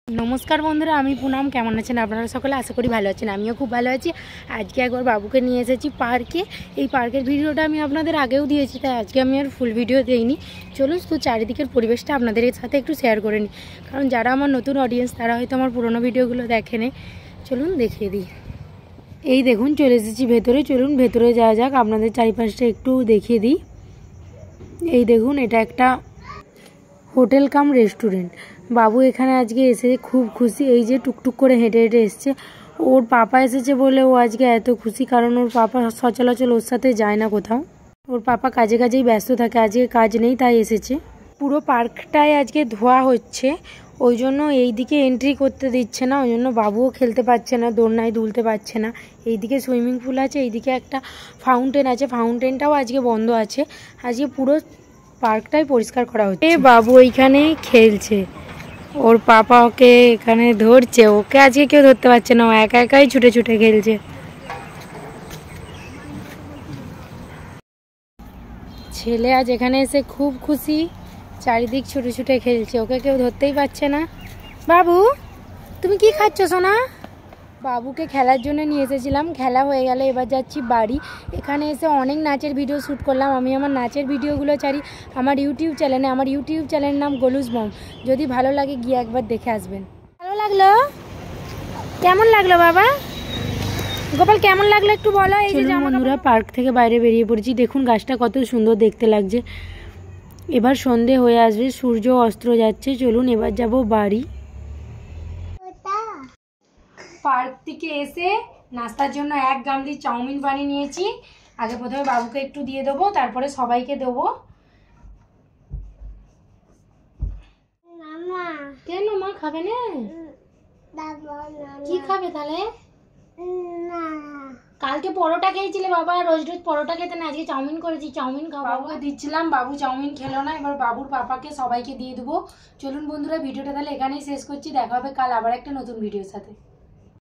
नमस्कार बंधुरा आमी पूनम केमन आছেন আপনারা সকলে आशा करी ভালো আছেন। আমিও খুব ভালো আছি। আজকে একবার বাবুকে নিয়ে এসেছি পার্কে। এই পার্কের ভিডিওটা আমি আপনাদের আগেও দিয়েছি, তাই আজকে আমি আর ফুল ভিডিও দেইনি। চলুন তো চারিদিকের পরিবেশটা আপনাদের সাথে একটু শেয়ার করে নিই, কারণ যারা আমার নতুন অডিয়েন্স তারা হয়তো আমার পুরনো ভিডিওগুলো দেখেনি। চলুন দেখিয়ে দিই। এই দেখুন চলে এসেছি ভেতরে। চলুন ভেতরে যাওয়া যাক, আপনাদের চারিপাশটা একটু দেখিয়ে দিই। এই দেখুন এটা একটা হোটেল কাম রেস্টুরেন্ট। বাবু এখানে আজকে এসে খুব খুশি। এই যে টুকটুক করে হেঁটে হেঁটে এসছে। ওর পাপা এসেছে বলে ও আজকে এত খুশি, কারণ ওর পাপা সচরাচর ওর সাথে যায় না কোথাও। ওর পাপা কাজেই ব্যস্ত থাকে, আজকে কাজ নেই তাই এসেছে। পুরো পার্কটাই আজকে ধোয়া হচ্ছে, ওই জন্য এই দিকে এন্ট্রি করতে দিচ্ছে না। ওই জন্য বাবুও খেলতে পারছে না, দোলনায় দুলতে পারছে না। এইদিকে সুইমিং পুল আছে, এইদিকে একটা ফাউন্টেন আছে, ফাউন্টেনটাও আজকে বন্ধ আছে। আজকে পুরো পার্কটাই পরিষ্কার করা হচ্ছে। বাবু ওইখানে খেলছে, ওর পাপা ওকে এখানে ধরছে। ওকে আজকে কেউ ধরতে পারছে না, ও একা একাই ছুটে ছুটে খেলছে। ছেলে আজ এখানে এসে খুব খুশি, চারিদিক ছুটে ছুটে খেলছে, ওকে কেউ ধরতেই পারছে না। বাবু তুমি কি খাচ্ছ সোনা? বাবুকে খেলার জন্য নিয়ে এসেছিলাম, খেলা হয়ে গেল, এবার যাচ্ছি বাড়ি। এখানে এসে অনেক নাচের ভিডিও শ্যুট করলাম। আমি আমার নাচের ভিডিওগুলো ছাড়ি আমার ইউটিউব চ্যানেলে। আমার ইউটিউব চ্যানেলের নাম গোলুস মম। যদি ভালো লাগে গিয়ে একবার দেখে আসবেন। ভালো লাগলো? কেমন লাগলো বাবা? গোপাল কেমন লাগলো একটু বলো। এই যে বন্ধুরা পার্ক থেকে বাইরে বেরিয়ে পড়েছি। দেখুন গাছটা কত সুন্দর দেখতে লাগছে। এবার সন্ধে হয়ে আসবে, সূর্য অস্ত যাচ্ছে। চলুন এবার যাব বাড়ি। পার্ক থেকে এসে নাস্তার জন্য এক গামলি চাউমিন বানিয়ে নিয়েছি। আগে প্রথমে বাবুকে একটু দিয়ে দেবো, তারপরে সবাইকে দেবো। কেন মা খাবে না? কি খাবে তাহলে? কালকে পরোটা খেয়েছিলে বাবা, রোজ রোজ পরোটা খেতে না, আজকে চাউমিন করেছি, চাউমিন খাবো। বাবুকে দিচ্ছিলাম, বাবু চাউমিন খেলো না। এবার বাবুর পাপাকে সবাইকে দিয়ে দেবো। চলুন বন্ধুরা ভিডিওটা তাহলে এখানেই শেষ করছি। দেখা হবে কাল আবার একটা নতুন ভিডিওর সাথে।